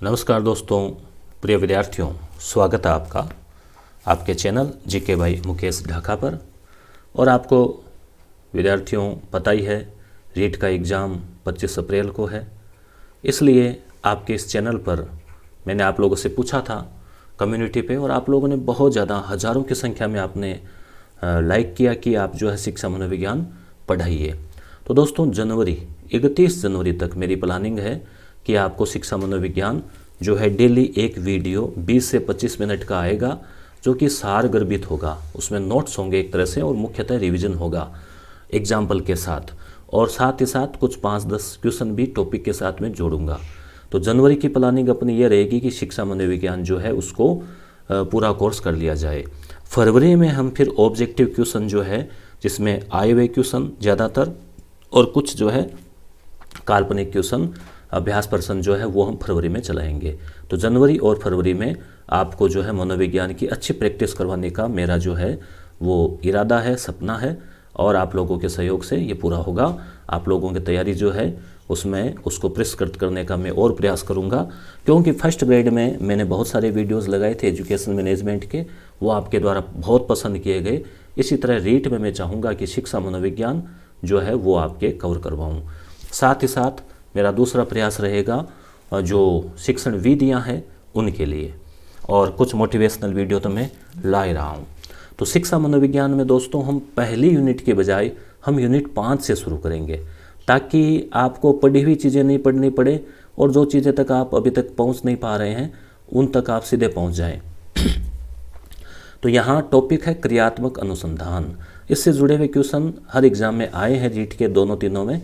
नमस्कार दोस्तों, प्रिय विद्यार्थियों, स्वागत है आपका आपके चैनल जीके भाई मुकेश ढाका पर। और आपको विद्यार्थियों पता ही है, रीट का एग्ज़ाम 25 अप्रैल को है। इसलिए आपके इस चैनल पर मैंने आप लोगों से पूछा था कम्युनिटी पे, और आप लोगों ने बहुत ज़्यादा हज़ारों की संख्या में आपने लाइक किया कि आप जो है शिक्षा मनोविज्ञान पढ़ाइए। तो दोस्तों, 31 जनवरी तक मेरी प्लानिंग है कि आपको शिक्षा मनोविज्ञान जो है डेली एक वीडियो 20 से 25 मिनट का आएगा, जो कि सार गर्भित होगा। उसमें नोट्स होंगे एक तरह से, और मुख्यतः रिवीजन होगा एग्जाम्पल के साथ, और साथ ही साथ कुछ 5-10 क्वेश्चन भी टॉपिक के साथ में जोड़ूंगा। तो जनवरी की प्लानिंग अपनी ये रहेगी कि शिक्षा मनोविज्ञान जो है उसको पूरा कोर्स कर लिया जाए। फरवरी में हम फिर ऑब्जेक्टिव क्वेश्चन जो है, जिसमें आए हुए क्वेश्चन ज़्यादातर और कुछ जो है काल्पनिक क्वेश्चन, अभ्यास प्रश्न जो है वो हम फरवरी में चलाएंगे। तो जनवरी और फरवरी में आपको जो है मनोविज्ञान की अच्छी प्रैक्टिस करवाने का मेरा जो है वो इरादा है, सपना है, और आप लोगों के सहयोग से ये पूरा होगा। आप लोगों की तैयारी जो है उसमें उसको पुरस्कृत करने का मैं और प्रयास करूंगा, क्योंकि फर्स्ट ग्रेड में मैंने बहुत सारे वीडियोस लगाए थे एजुकेशन मैनेजमेंट के, वो आपके द्वारा बहुत पसंद किए गए। इसी तरह रीट में मैं चाहूँगा कि शिक्षा मनोविज्ञान जो है वो आपके कवर करवाऊँ। साथ ही साथ मेरा दूसरा प्रयास रहेगा जो शिक्षण विधियाँ हैं उनके लिए, और कुछ मोटिवेशनल वीडियो तो मैं ला ही रहा हूँ। तो शिक्षा मनोविज्ञान में दोस्तों हम पहली यूनिट के बजाय हम यूनिट 5 से शुरू करेंगे, ताकि आपको पढ़ी हुई चीज़ें नहीं पढ़नी पड़े, और जो चीज़ें तक आप अभी तक पहुँच नहीं पा रहे हैं उन तक आप सीधे पहुँच जाएं। तो यहाँ टॉपिक है क्रियात्मक अनुसंधान। इससे जुड़े हुए क्वेश्चन हर एग्जाम में आए हैं रीट के दोनों तीनों में।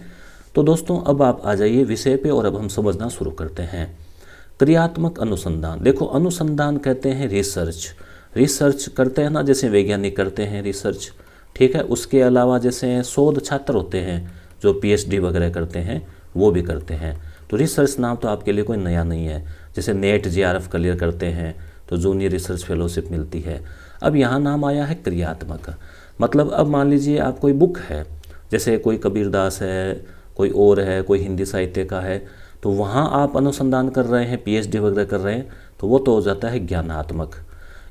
तो दोस्तों, अब आप आ जाइए विषय पे, और अब हम समझना शुरू करते हैं। क्रियात्मक अनुसंधान, देखो अनुसंधान कहते हैं रिसर्च करते हैं ना, जैसे वैज्ञानिक करते हैं रिसर्च, ठीक है। उसके अलावा जैसे शोध छात्र होते हैं जो पीएचडी वगैरह करते हैं, वो भी करते हैं। तो रिसर्च नाम तो आपके लिए कोई नया नहीं है। जैसे नेट जेआरएफ क्लियर करते हैं तो जूनियर रिसर्च फेलोशिप मिलती है। अब यहाँ नाम आया है क्रियात्मक, मतलब अब मान लीजिए आप कोई बुक है, जैसे कोई कबीरदास है, कोई और है, कोई हिंदी साहित्य का है, तो वहाँ आप अनुसंधान कर रहे हैं, पीएचडी वगैरह कर रहे हैं, तो वो तो हो जाता है ज्ञानात्मक।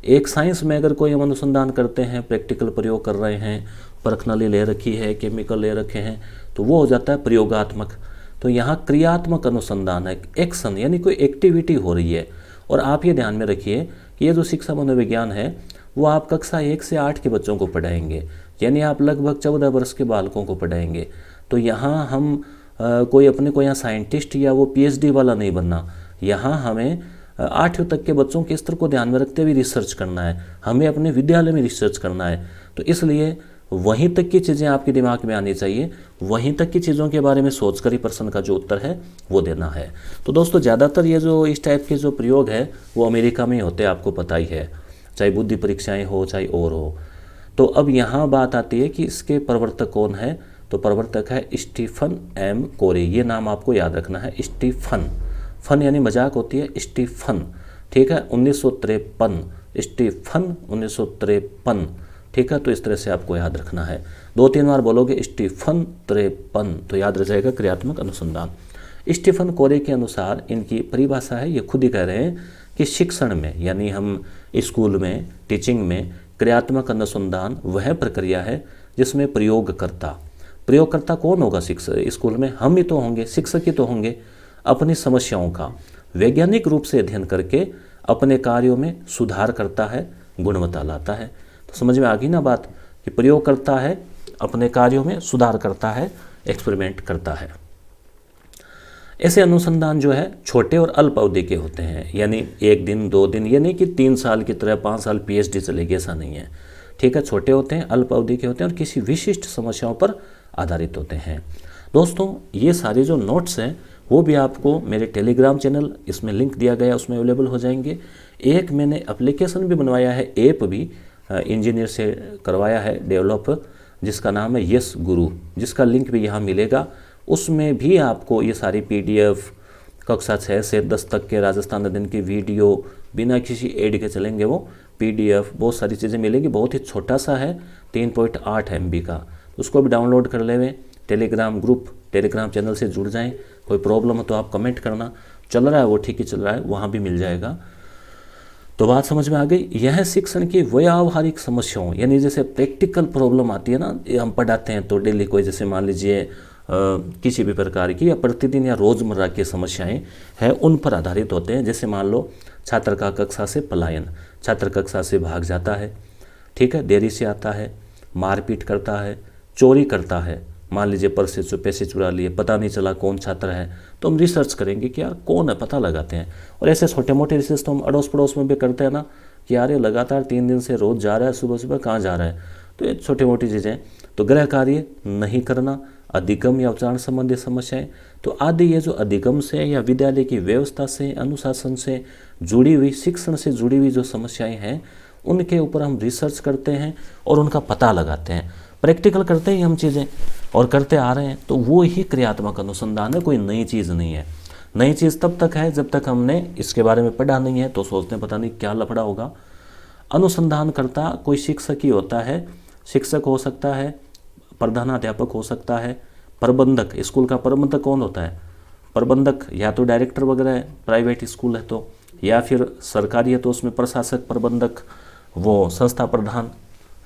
एक साइंस में अगर कोई हम अनुसंधान करते हैं, प्रैक्टिकल प्रयोग कर रहे हैं, परखनली ले रखी है, केमिकल ले रखे हैं, तो वो हो जाता है प्रयोगात्मक। तो यहाँ क्रियात्मक अनुसंधान है, एक्शन यानी कोई एक्टिविटी हो रही है। और आप ये ध्यान में रखिए कि ये जो शिक्षा मनोविज्ञान है वो आप कक्षा 1 से 8 के बच्चों को पढ़ाएंगे, यानी आप लगभग 14 वर्ष के बालकों को पढ़ाएंगे। तो यहाँ हम कोई अपने को यहाँ साइंटिस्ट या वो पीएचडी वाला नहीं बनना। यहाँ हमें 8वीं तक के बच्चों के स्तर को ध्यान में रखते हुए रिसर्च करना है, हमें अपने विद्यालय में रिसर्च करना है। तो इसलिए वहीं तक की चीज़ें आपके दिमाग में आनी चाहिए, वहीं तक की चीज़ों के बारे में सोचकर ही प्रश्न का जो उत्तर है वो देना है। तो दोस्तों, ज़्यादातर ये जो इस टाइप के जो प्रयोग है वो अमेरिका में होते हैं, आपको पता ही है, चाहे बुद्धि परीक्षाएँ हो चाहे और हो। तो अब यहाँ बात आती है कि इसके प्रवर्तक कौन है। तो प्रवर्तक है स्टीफन एम कोरे। ये नाम आपको याद रखना है, स्टीफन, फन यानी मजाक होती है, स्टीफन, ठीक है। 1953, स्टीफन 1953, ठीक है। तो इस तरह से आपको याद रखना है, 2-3 बार बोलोगे स्टीफन 53 तो याद रह जाएगा क्रियात्मक अनुसंधान। स्टीफन कोरे के अनुसार इनकी परिभाषा है, ये खुद ही कह रहे हैं कि शिक्षण में यानी हम स्कूल में टीचिंग में क्रियात्मक अनुसंधान वह प्रक्रिया है जिसमें प्रयोगकर्ता कौन होगा स्कूल में? हम ही तो होंगे, शिक्षक ही तो होंगे। अपनी समस्याओं का वैज्ञानिक रूप से अध्ययन करके अपने कार्यों में सुधार करता है, गुणवत्ता लाता है। तो समझ में आ गई ना बात, कि प्रयोग करता है, अपने कार्यों में सुधार करता है, एक्सपेरिमेंट करता है। ऐसे अनुसंधान जो है छोटे और अल्प अवधि के होते हैं, यानी 1 दिन 2 दिन, ये नहीं कि 3 साल की तरह 5 साल पीएचडी चलेगी, ऐसा नहीं है, ठीक है। छोटे होते हैं, अल्प अवधि के होते हैं, और किसी विशिष्ट समस्याओं पर आधारित होते हैं। दोस्तों, ये सारे जो नोट्स हैं वो भी आपको मेरे टेलीग्राम चैनल, इसमें लिंक दिया गया, उसमें अवेलेबल हो जाएंगे। एक मैंने एप्लीकेशन भी बनवाया है, ऐप भी इंजीनियर से करवाया है डेवलप, जिसका नाम है यस गुरु, जिसका लिंक भी यहाँ मिलेगा। उसमें भी आपको ये सारी पीडीएफ, कक्षा 6 से 10 तक के राजस्थान अध्ययन की वीडियो बिना किसी एड के चलेंगे, वो पीडीएफ बहुत सारी चीज़ें मिलेंगी। बहुत ही छोटा सा है, 3.8 MB का, उसको भी डाउनलोड कर लेवें। टेलीग्राम ग्रुप, टेलीग्राम चैनल से जुड़ जाएं। कोई प्रॉब्लम हो तो आप कमेंट करना। चल रहा है वो ठीक ही चल रहा है, वहाँ भी मिल जाएगा। तो बात समझ में आ गई। यह शिक्षण की व्यावहारिक समस्याओं, यानी जैसे प्रैक्टिकल प्रॉब्लम आती है ना, ये हम पढ़ाते हैं तो डेली कोई, जैसे मान लीजिए किसी भी प्रकार की या प्रतिदिन या रोज़मर्रा की समस्याएं हैं, उन पर आधारित होते हैं। जैसे मान लो छात्र का कक्षा से पलायन, छात्र कक्षा से भाग जाता है, ठीक है, देरी से आता है, मारपीट करता है, चोरी करता है, मान लीजिए पर्स से पैसे चुरा लिए, पता नहीं चला कौन छात्र है, तो हम रिसर्च करेंगे कि यार कौन है, पता लगाते हैं। और ऐसे छोटे मोटे रिसर्च तो हम अड़ोस पड़ोस में भी करते हैं ना, कि यार ये लगातार 3 दिन से रोज़ जा रहा है, सुबह सुबह कहाँ जा रहा है। तो ये छोटी मोटी चीज़ें। तो गृह कार्य नहीं करना, अधिगम या उच्चारण संबंधी समस्याएं, तो आदि ये जो अधिगम से या विद्यालय की व्यवस्था से, अनुशासन से जुड़ी हुई, शिक्षण से जुड़ी हुई जो समस्याएं हैं, उनके ऊपर हम रिसर्च करते हैं और उनका पता लगाते हैं। प्रैक्टिकल करते ही हम चीज़ें और करते आ रहे हैं, तो वो ही क्रियात्मक अनुसंधान है, कोई नई चीज़ नहीं है। नई चीज़ तब तक है जब तक हमने इसके बारे में पढ़ा नहीं है, तो सोचते हैं पता नहीं क्या लफड़ा होगा। अनुसंधान करता कोई शिक्षक ही होता है, शिक्षक हो सकता है, प्रधानाध्यापक हो सकता है, प्रबंधक, स्कूल का प्रबंधक कौन होता है, प्रबंधक या तो डायरेक्टर वगैरह है, प्राइवेट स्कूल है तो, या फिर सरकारी है तो उसमें प्रशासक, प्रबंधक, वो संस्था प्रधान,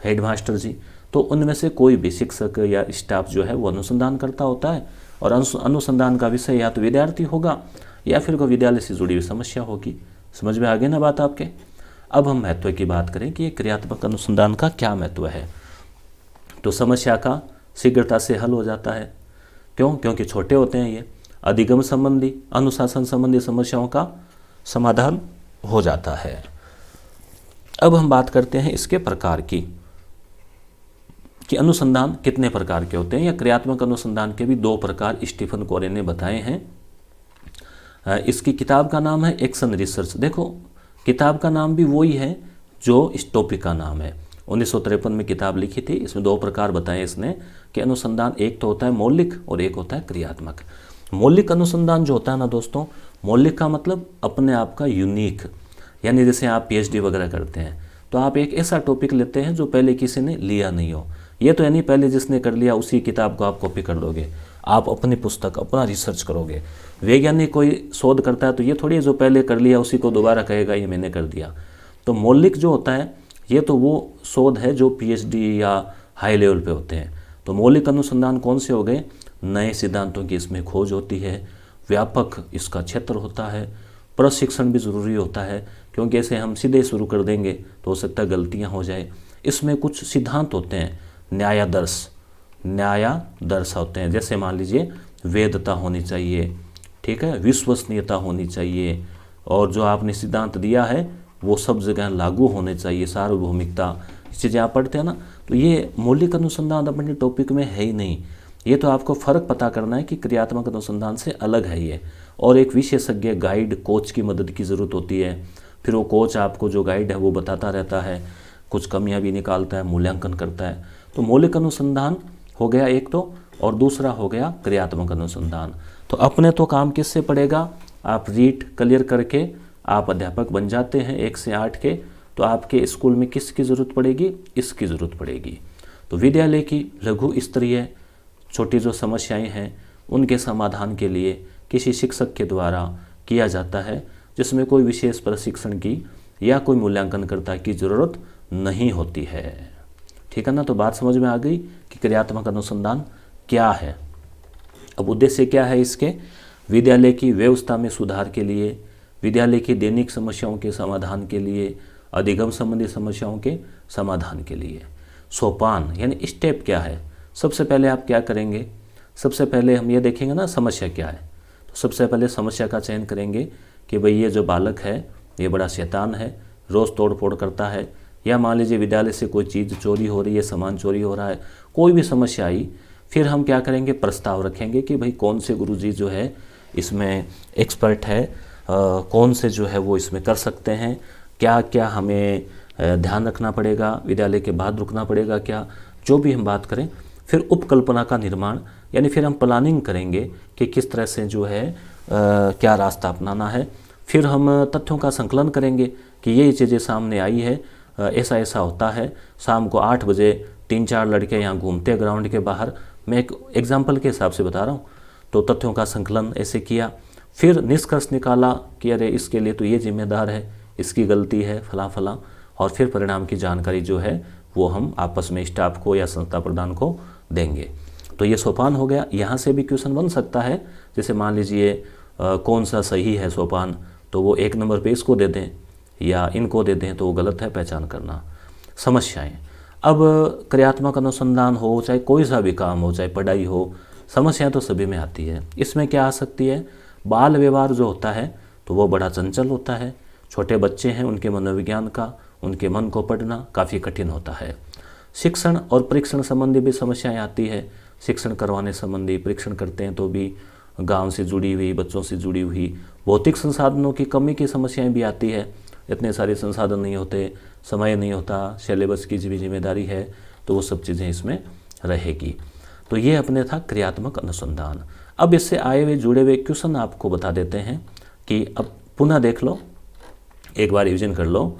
हेडमास्टर जी। तो उनमें से कोई भी शिक्षक या स्टाफ जो है वो अनुसंधान करता होता है, और अनुसंधान का विषय या तो विद्यार्थी होगा या फिर कोई विद्यालय से जुड़ी हुई समस्या होगी। समझ में आ गई ना बात आपके। अब हम महत्व की बात करें कि ये क्रियात्मक अनुसंधान का क्या महत्व है। तो समस्या का शीघ्रता से हल हो जाता है। क्यों? क्योंकि छोटे होते हैं ये। अधिगम संबंधी, अनुशासन संबंधी समस्याओं का समाधान हो जाता है। अब हम बात करते हैं इसके प्रकार की, कि अनुसंधान कितने प्रकार के होते हैं, या क्रियात्मक अनुसंधान के भी 2 प्रकार स्टीफन कोरे ने बताए हैं। इसकी किताब का नाम है एक्शन रिसर्च। देखो किताब का नाम भी वही है जो इस टॉपिक का नाम है। 1953 में किताब लिखी थी। इसमें 2 प्रकार बताए इसने कि अनुसंधान, एक तो होता है मौलिक और एक होता है क्रियात्मक। मौलिक अनुसंधान जो होता है ना दोस्तों, मौलिक का मतलब अपने आप का यूनिक, यानी जैसे आप PhD वगैरह करते हैं तो आप एक ऐसा टॉपिक लेते हैं जो पहले किसी ने लिया नहीं हो। ये तो यानी पहले जिसने कर लिया उसी किताब को आप कॉपी कर लोगे, आप अपनी पुस्तक, अपना रिसर्च करोगे। वैज्ञानिक कोई शोध करता है तो ये थोड़ी जो पहले कर लिया उसी को दोबारा कहेगा ये मैंने कर दिया। तो मौलिक जो होता है ये तो वो शोध है जो PhD या हाई लेवल पे होते हैं। तो मौलिक अनुसंधान कौन से हो गए? नए सिद्धांतों की इसमें खोज होती है, व्यापक इसका क्षेत्र होता है, प्रशिक्षण भी ज़रूरी होता है, क्योंकि ऐसे हम सीधे शुरू कर देंगे तो हो सकता है गलतियाँ हो जाए। इसमें कुछ सिद्धांत होते हैं, न्यायादर्श होते हैं। जैसे मान लीजिए वेदता होनी चाहिए, ठीक है, विश्वसनीयता होनी चाहिए, और जो आपने सिद्धांत दिया है वो सब जगह लागू होने चाहिए, सार्वभौमिकता, चीज़ें आप पढ़ते हैं ना। तो ये मौलिक अनुसंधान अपने टॉपिक में है ही नहीं। ये तो आपको फ़र्क पता करना है कि क्रियात्मक अनुसंधान से अलग है ये, और एक विशेषज्ञ गाइड, कोच की मदद की ज़रूरत होती है। फिर वो कोच आपको, जो गाइड है वो बताता रहता है, कुछ कमियां भी निकालता है, मूल्यांकन करता है। तो मौलिक अनुसंधान हो गया एक तो, और दूसरा हो गया क्रियात्मक अनुसंधान। तो अपने तो काम किससे पड़ेगा? आप रीट क्लियर करके आप अध्यापक बन जाते हैं 1 से 8 के, तो आपके स्कूल में किसकी ज़रूरत पड़ेगी? इसकी ज़रूरत पड़ेगी। तो विद्यालय की लघु स्तरीय छोटी जो समस्याएं हैं उनके समाधान के लिए किसी शिक्षक के द्वारा किया जाता है, जिसमें कोई विशेष प्रशिक्षण की या कोई मूल्यांकनकर्ता की ज़रूरत नहीं होती है। ठीक है ना। तो बात समझ में आ गई कि क्रियात्मक अनुसंधान क्या है। अब उद्देश्य क्या है इसके? विद्यालय की व्यवस्था में सुधार के लिए, विद्यालय की दैनिक समस्याओं के समाधान के लिए, अधिगम संबंधी समस्याओं के समाधान के लिए। सोपान यानी स्टेप क्या है? सबसे पहले आप क्या करेंगे? सबसे पहले हम ये देखेंगे ना समस्या क्या है। तो सबसे पहले समस्या का चयन करेंगे कि भाई ये जो बालक है ये बड़ा शैतान है, रोज़ तोड़ फोड़ करता है, या मान लीजिए विद्यालय से कोई चीज़ चोरी हो रही है, सामान चोरी हो रहा है, कोई भी समस्या आई। फिर हम क्या करेंगे? प्रस्ताव रखेंगे कि भाई कौन से गुरुजी जो है इसमें एक्सपर्ट है, कौन से जो है वो इसमें कर सकते हैं, क्या क्या हमें ध्यान रखना पड़ेगा, विद्यालय के बाद रुकना पड़ेगा क्या, जो भी हम बात करें। फिर उपकल्पना का निर्माण, यानी फिर हम प्लानिंग करेंगे कि किस तरह से जो है क्या रास्ता अपनाना है। फिर हम तथ्यों का संकलन करेंगे कि ये चीज़ें सामने आई है, ऐसा ऐसा होता है। शाम को 8 बजे 3-4 लड़के यहाँ घूमते ग्राउंड के बाहर, मैं एक एग्जाम्पल के हिसाब से बता रहा हूँ। तो तथ्यों का संकलन ऐसे किया, फिर निष्कर्ष निकाला कि अरे इसके लिए तो ये जिम्मेदार है, इसकी गलती है, फला फला, और फिर परिणाम की जानकारी जो है वो हम आपस में स्टाफ को या संस्था प्रधान को देंगे। तो ये सोपान हो गया। यहाँ से भी क्वेश्चन बन सकता है, जैसे मान लीजिए कौन सा सही है सोपान, तो वो 1 नंबर पे इसको दे दें या इनको दे दें, तो वो गलत है, पहचान करना। समस्याएं, अब क्रियात्मक अनुसंधान हो, चाहे कोई सा भी काम हो, चाहे पढ़ाई हो, समस्याएं तो सभी में आती है। इसमें क्या आ सकती है, बाल व्यवहार जो होता है तो वो बड़ा चंचल होता है। छोटे बच्चे हैं, उनके मनोविज्ञान का, उनके मन को पढ़ना काफ़ी कठिन होता है। शिक्षण और परीक्षण संबंधी भी समस्याएं आती है। शिक्षण करवाने संबंधी परीक्षण करते हैं तो भी गांव से जुड़ी हुई, बच्चों से जुड़ी हुई भौतिक संसाधनों की कमी की समस्याएं भी आती है। इतने सारे संसाधन नहीं होते, समय नहीं होता, सिलेबस की भी जिम्मेदारी है, तो वो सब चीज़ें इसमें रहेगी। तो ये अपने था क्रियात्मक अनुसंधान। अब इससे आए हुए जुड़े हुए क्वेश्चन आपको बता देते हैं कि अब पुनः देख लो, एक बार रिविजन कर लो।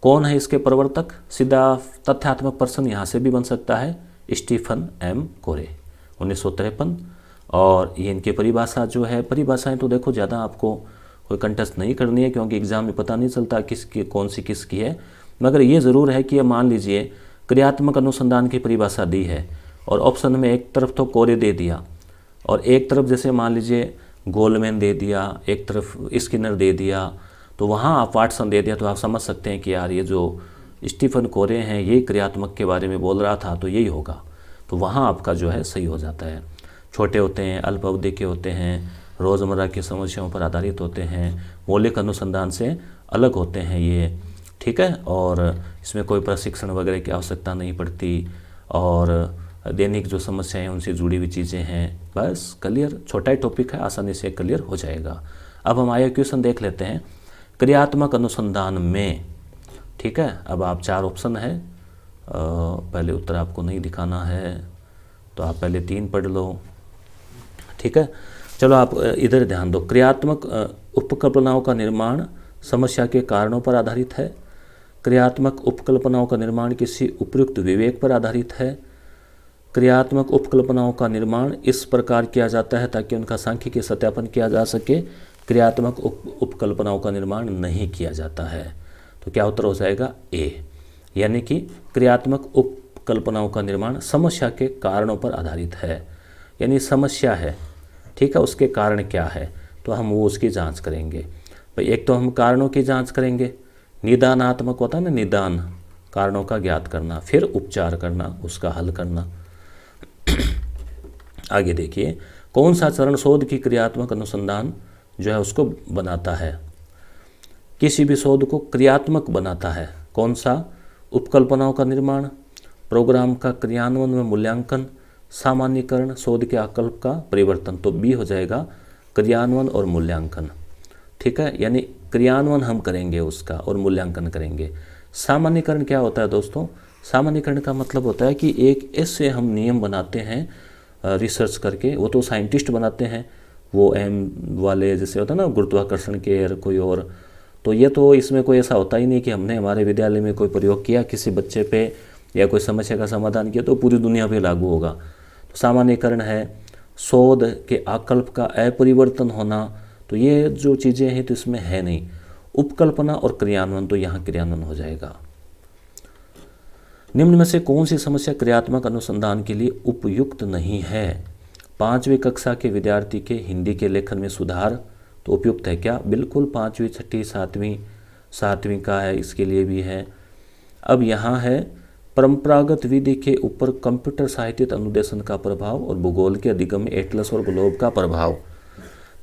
कौन है इसके प्रवर्तक, सीधा तथ्यात्मक पर्सन यहाँ से भी बन सकता है, स्टीफन एम कोरे 1953। और ये इनकी परिभाषा जो है, परिभाषाएं तो देखो ज़्यादा आपको कोई कंटेस्ट नहीं करनी है, क्योंकि एग्जाम में पता नहीं चलता किसकी कौन सी किसकी है। मगर ये ज़रूर है कि ये मान लीजिए क्रियात्मक अनुसंधान की परिभाषा दी है और ऑप्शन में एक तरफ तो कोरे दे दिया और एक तरफ जैसे मान लीजिए गोलमैन दे दिया, एक तरफ स्किनर दे दिया, तो वहाँ आप वाटसन दे दिया, तो आप समझ सकते हैं कि यार ये जो स्टीफन कोरे हैं ये क्रियात्मक के बारे में बोल रहा था, तो यही होगा। तो वहाँ आपका जो है सही हो जाता है। छोटे होते हैं, अल्प अवधि के होते हैं, रोज़मर्रा की समस्याओं पर आधारित होते हैं, मौलिक अनुसंधान से अलग होते हैं ये, ठीक है। और इसमें कोई प्रशिक्षण वगैरह की आवश्यकता नहीं पड़ती और दैनिक जो समस्याएं हैं उनसे जुड़ी हुई चीज़ें हैं। बस क्लियर, छोटा ही टॉपिक है, आसानी से क्लियर हो जाएगा। अब हम आगे क्वेश्चन देख लेते हैं क्रियात्मक अनुसंधान में, ठीक है। अब आप 4 ऑप्शन है, पहले उत्तर आपको नहीं दिखाना है तो आप पहले 3 पढ़ लो, ठीक है। चलो आप इधर ध्यान दो। क्रियात्मक उपकल्पनाओं का निर्माण समस्या के कारणों पर आधारित है। क्रियात्मक उपकल्पनाओं का निर्माण किसी उपयुक्त विवेक पर आधारित है। क्रियात्मक उपकल्पनाओं का निर्माण इस प्रकार किया जाता है ताकि उनका सांख्यिकीय सत्यापन किया जा सके। क्रियात्मक उपकल्पनाओं का निर्माण नहीं किया जाता है। तो क्या उत्तर हो जाएगा, ए, यानी कि क्रियात्मक उपकल्पनाओं का निर्माण समस्या के कारणों पर आधारित है। यानी समस्या है, ठीक है, उसके कारण क्या है, तो हम वो उसकी जांच करेंगे। भाई एक तो हम कारणों की जांच करेंगे, निदानात्मक होता है ना, निदान, कारणों का ज्ञात करना, फिर उपचार करना, उसका हल करना। आगे देखिए, कौन सा चरण शोध की क्रियात्मक अनुसंधान जो है उसको बनाता है, किसी भी शोध को क्रियात्मक बनाता है। कौन सा, उपकल्पनाओं का निर्माण, प्रोग्राम का क्रियान्वयन व मूल्यांकन, सामान्यीकरण, शोध के आकल्प का परिवर्तन। तो बी हो जाएगा क्रियान्वयन और मूल्यांकन, ठीक है। यानी क्रियान्वयन हम करेंगे उसका और मूल्यांकन करेंगे। सामान्यीकरण क्या होता है दोस्तों, सामान्यीकरण का मतलब होता है कि एक ऐसे हम नियम बनाते हैं रिसर्च करके, वो तो साइंटिस्ट बनाते हैं, वो एम वाले जैसे होता है ना गुरुत्वाकर्षण के और कोई और, तो ये तो इसमें कोई ऐसा होता ही नहीं कि हमने हमारे विद्यालय में कोई प्रयोग किया किसी बच्चे पे या कोई समस्या का समाधान किया तो पूरी दुनिया पे लागू होगा। तो सामान्यीकरण है शोध के आकल्प का अपरिवर्तन होना, तो ये जो चीज़ें हैं तो इसमें है नहीं। उपकल्पना और क्रियान्वयन, तो यहाँ क्रियान्वयन हो जाएगा। निम्न में से कौन सी समस्या क्रियात्मक अनुसंधान के लिए उपयुक्त नहीं है। 5वीं कक्षा के विद्यार्थी के हिंदी के लेखन में सुधार, तो उपयुक्त है क्या, बिल्कुल 5वीं, 6वीं, 7वीं का है, इसके लिए भी है। अब यहाँ है परंपरागत विधि के ऊपर कंप्यूटर सहायतित अनुदेशन का प्रभाव और भूगोल के अधिगम में एटलस और ग्लोब का प्रभाव।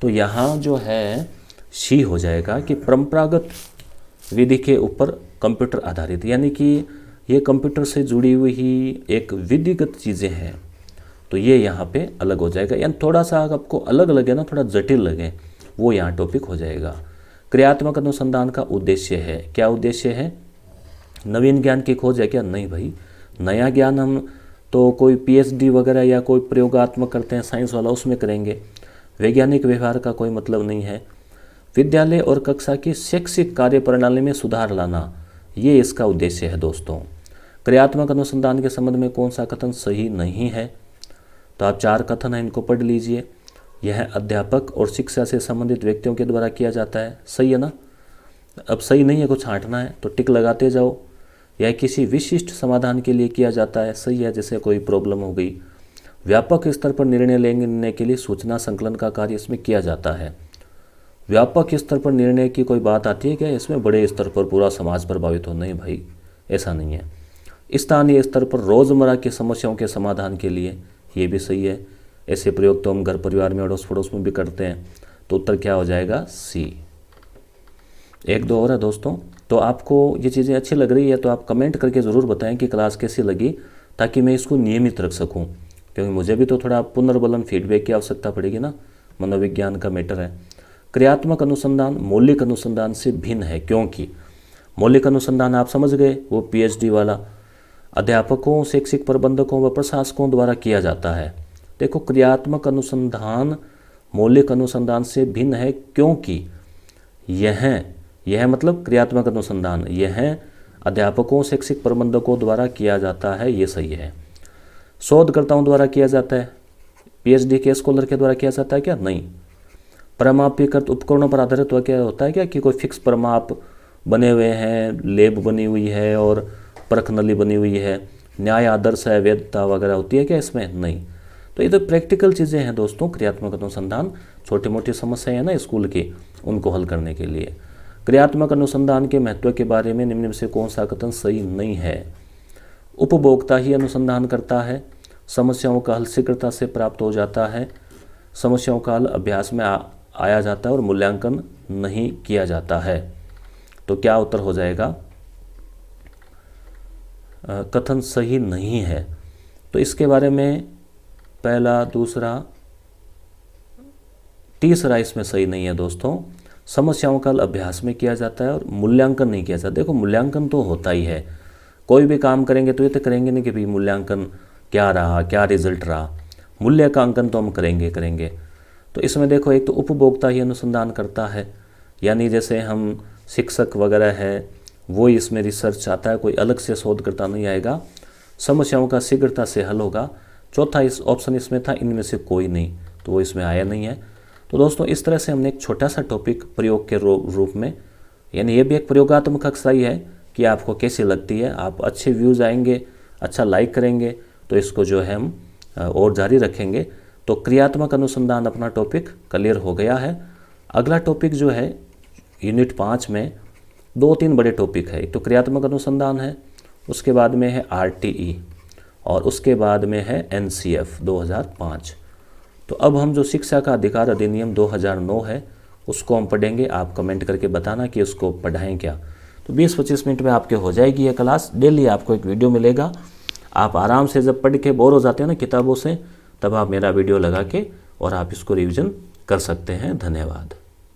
तो यहाँ जो है सी हो जाएगा कि परंपरागत विधि के ऊपर कंप्यूटर आधारित, यानी कि ये कंप्यूटर से जुड़ी हुई ही एक विधिगत चीज़ें हैं, तो ये यहाँ पे अलग हो जाएगा। यानी थोड़ा सा आपको अलग लगे ना, थोड़ा जटिल लगे, वो यहाँ टॉपिक हो जाएगा। क्रियात्मक अनुसंधान का उद्देश्य है, क्या उद्देश्य है, नवीन ज्ञान की खोज है क्या, नहीं भाई, नया ज्ञान हम तो कोई पीएचडी वगैरह या कोई प्रयोगात्मक करते हैं साइंस वाला, उसमें करेंगे। वैज्ञानिक व्यवहार का कोई मतलब नहीं है। विद्यालय और कक्षा की शैक्षिक कार्य प्रणाली में सुधार लाना, ये इसका उद्देश्य है दोस्तों। क्रियात्मक अनुसंधान के संबंध में कौन सा कथन सही नहीं है, तो आप 4 कथन हैं, इनको पढ़ लीजिए। यह अध्यापक और शिक्षा से संबंधित व्यक्तियों के द्वारा किया जाता है। सही है ना? अब सही नहीं है, कुछ छांटना है तो टिक लगाते जाओ। यह किसी विशिष्ट समाधान के लिए किया जाता है। सही है, जैसे कोई प्रॉब्लम हो गई। व्यापक स्तर पर निर्णय लेने के लिए सूचना संकलन का कार्य इसमें किया जाता है। व्यापक स्तर पर निर्णय की कोई बात आती है क्या इसमें? बड़े स्तर पर पूरा समाज प्रभावित हो? नहीं भाई, ऐसा नहीं है। स्थानीय स्तर पर रोजमर्रा की समस्याओं के समाधान के लिए, ये भी सही है। ऐसे प्रयोग तो हम घर परिवार में अड़ोस पड़ोस में भी करते हैं। तो उत्तर क्या हो जाएगा? सी। एक दो और है दोस्तों। तो आपको ये चीज़ें अच्छी लग रही है तो आप कमेंट करके ज़रूर बताएं कि क्लास कैसी लगी, ताकि मैं इसको नियमित रख सकूं, क्योंकि मुझे भी तो थोड़ा पुनर्बलन फीडबैक की आवश्यकता पड़ेगी ना। मनोविज्ञान का मैटर है। क्रियात्मक अनुसंधान मौलिक अनुसंधान से भिन्न है, क्योंकि मौलिक अनुसंधान आप समझ गए, वो पीएचडी वाला अध्यापकों, शैक्षिक प्रबंधकों व प्रशासकों द्वारा किया जाता है। देखो, क्रियात्मक अनुसंधान मौलिक अनुसंधान से भिन्न है, क्योंकि यह मतलब क्रियात्मक अनुसंधान यह अध्यापकों, शैक्षिक प्रबंधकों द्वारा किया जाता है। ये सही है। शोधकर्ताओं द्वारा किया जाता है। पीएचडी के स्कॉलर के द्वारा किया जाता है क्या? नहीं। परमापीकृत उपकरणों पर आधारित क्या होता है क्या कि कोई फिक्स परमाप बने हुए हैं, लेब बनी हुई है और परख नली बनी हुई है, न्याय आदर्श है, वैधता वगैरह होती है क्या इसमें? नहीं। तो ये तो प्रैक्टिकल चीज़ें हैं दोस्तों। क्रियात्मक अनुसंधान छोटी मोटी समस्याएं हैं ना स्कूल की, उनको हल करने के लिए। क्रियात्मक अनुसंधान के महत्व के बारे में निम्न में से कौन सा कथन सही नहीं है? उपभोक्ता ही अनुसंधान करता है। समस्याओं का हल शीघ्रता से प्राप्त हो जाता है। समस्याओं का हल अभ्यास में आया जाता है और मूल्यांकन नहीं किया जाता है। तो क्या उत्तर हो जाएगा? कथन सही नहीं है। तो इसके बारे में पहला, दूसरा, तीसरा इसमें सही नहीं है दोस्तों। समस्याओं का हल अभ्यास में किया जाता है और मूल्यांकन नहीं किया जाता। देखो, मूल्यांकन तो होता ही है। कोई भी काम करेंगे तो ये तो करेंगे नहीं कि भाई मूल्यांकन क्या रहा, क्या रिजल्ट रहा। मूल्य का अंकन तो हम करेंगे। तो इसमें देखो, एक तो उपभोक्ता ही अनुसंधान करता है, यानी जैसे हम शिक्षक वगैरह है वो इसमें रिसर्च आता है, कोई अलग से शोधकर्ता नहीं आएगा। समस्याओं का शीघ्रता से हल होगा। चौथा इस ऑप्शन इसमें था, इनमें से कोई नहीं, तो वो इसमें आया नहीं है। तो दोस्तों, इस तरह से हमने एक छोटा सा टॉपिक प्रयोग के रूप में, यानी ये भी एक प्रयोगात्मक कक्षा ही है कि आपको कैसी लगती है। आप अच्छे व्यूज़ आएंगे, अच्छा लाइक करेंगे तो इसको जो है हम और जारी रखेंगे। तो क्रियात्मक अनुसंधान अपना टॉपिक क्लियर हो गया है। अगला टॉपिक जो है यूनिट 5 में 2-3 बड़े टॉपिक है। एक तो क्रियात्मक अनुसंधान है, उसके बाद में है RTE और उसके बाद में है NCF 2005। तो अब हम जो शिक्षा का अधिकार अधिनियम 2009 है उसको हम पढ़ेंगे। आप कमेंट करके बताना कि उसको पढ़ाएं क्या। तो 20-25 मिनट में आपके हो जाएगी ये क्लास। डेली आपको एक वीडियो मिलेगा। आप आराम से जब पढ़ के बोर हो जाते हैं ना किताबों से, तब आप मेरा वीडियो लगा के और आप इसको रिवीजन कर सकते हैं। धन्यवाद।